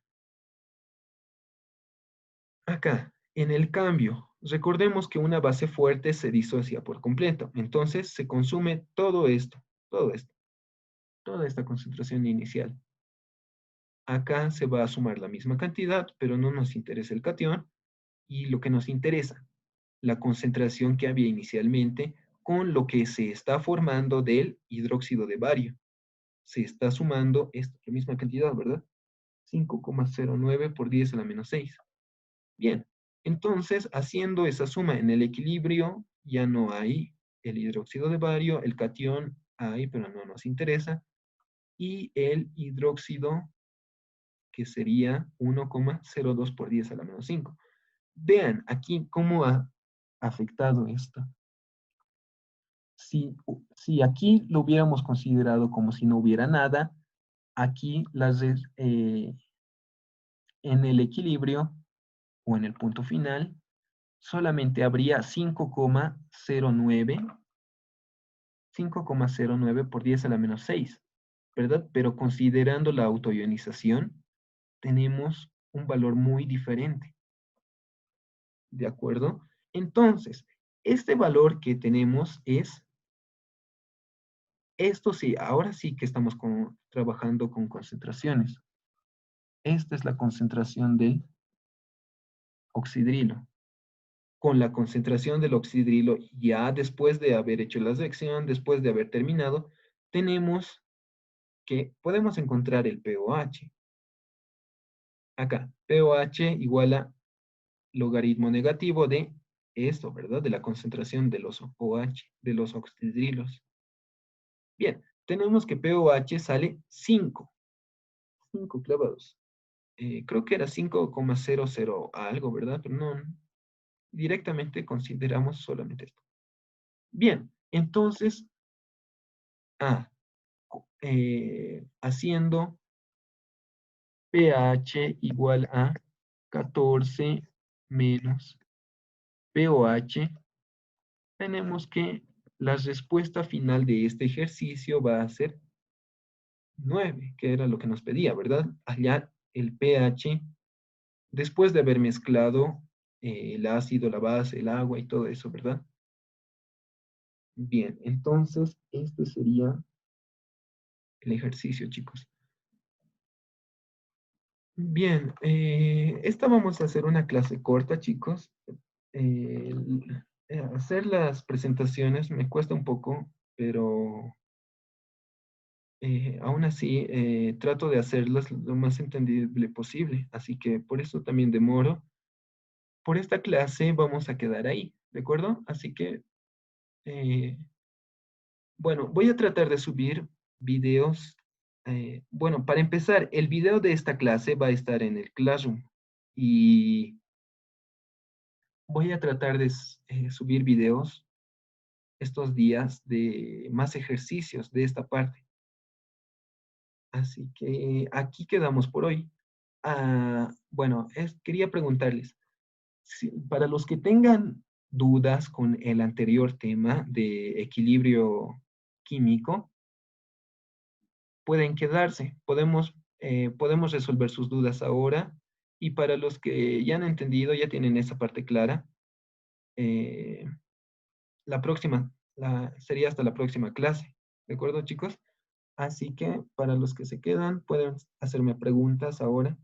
Acá, en el cambio, recordemos que una base fuerte se disocia por completo. Entonces, se consume todo esto, toda esta concentración inicial. Acá se va a sumar la misma cantidad, pero no nos interesa el catión. Y lo que nos interesa, la concentración que había inicialmente con lo que se está formando del hidróxido de bario. Se está sumando esta, la misma cantidad, ¿verdad? 5,09 por 10 a la menos 6. Bien, entonces haciendo esa suma en el equilibrio, ya no hay el hidróxido de bario, el catión hay, pero no nos interesa, y el hidróxido, que sería 1,02 por 10 a la menos 5. Vean aquí cómo ha afectado esto. Si aquí lo hubiéramos considerado como si no hubiera nada, aquí en el equilibrio o en el punto final, solamente habría 5,09 por 10 a la menos 6, ¿verdad? Pero considerando la autoionización, tenemos un valor muy diferente, ¿de acuerdo? Entonces, este valor que tenemos es, esto sí, ahora sí que estamos trabajando con concentraciones. Esta es la concentración del oxidrilo. Con la concentración del oxidrilo, ya después de haber hecho la reacción, después de haber terminado, tenemos que podemos encontrar el pOH. Acá, pOH igual a logaritmo negativo de esto, ¿verdad? De la concentración de los OH, de los oxidrilos. Bien, tenemos que pOH sale 5. 5 clavados. Creo que era 5,00 algo, ¿verdad? Pero no, directamente consideramos solamente esto. Bien, entonces, haciendo pH igual a 14 menos pOH, tenemos que la respuesta final de este ejercicio va a ser 9, que era lo que nos pedía, ¿verdad? Allá el pH, después de haber mezclado el ácido, la base, el agua y todo eso, ¿verdad? Bien, entonces este sería el ejercicio, chicos. Bien, esta vamos a hacer una clase corta, chicos. Eh, Hacer las presentaciones me cuesta un poco, pero aún así trato de hacerlas lo más entendible posible. Así que por eso también demoro. Por esta clase vamos a quedar ahí, ¿de acuerdo? Así que, bueno, voy a tratar de subir videos. Bueno, para empezar, el video de esta clase va a estar en el Classroom y voy a tratar de subir videos estos días de más ejercicios de esta parte. Así que aquí quedamos por hoy. Bueno, quería preguntarles, para los que tengan dudas con el anterior tema de equilibrio químico, pueden quedarse. Podemos resolver sus dudas ahora. Y para los que ya han entendido, ya tienen esa parte clara, eh, la próxima, sería hasta la próxima clase. ¿De acuerdo, chicos? Así que para los que se quedan, pueden hacerme preguntas ahora.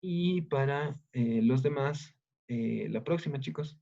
Y para los demás, la próxima, chicos.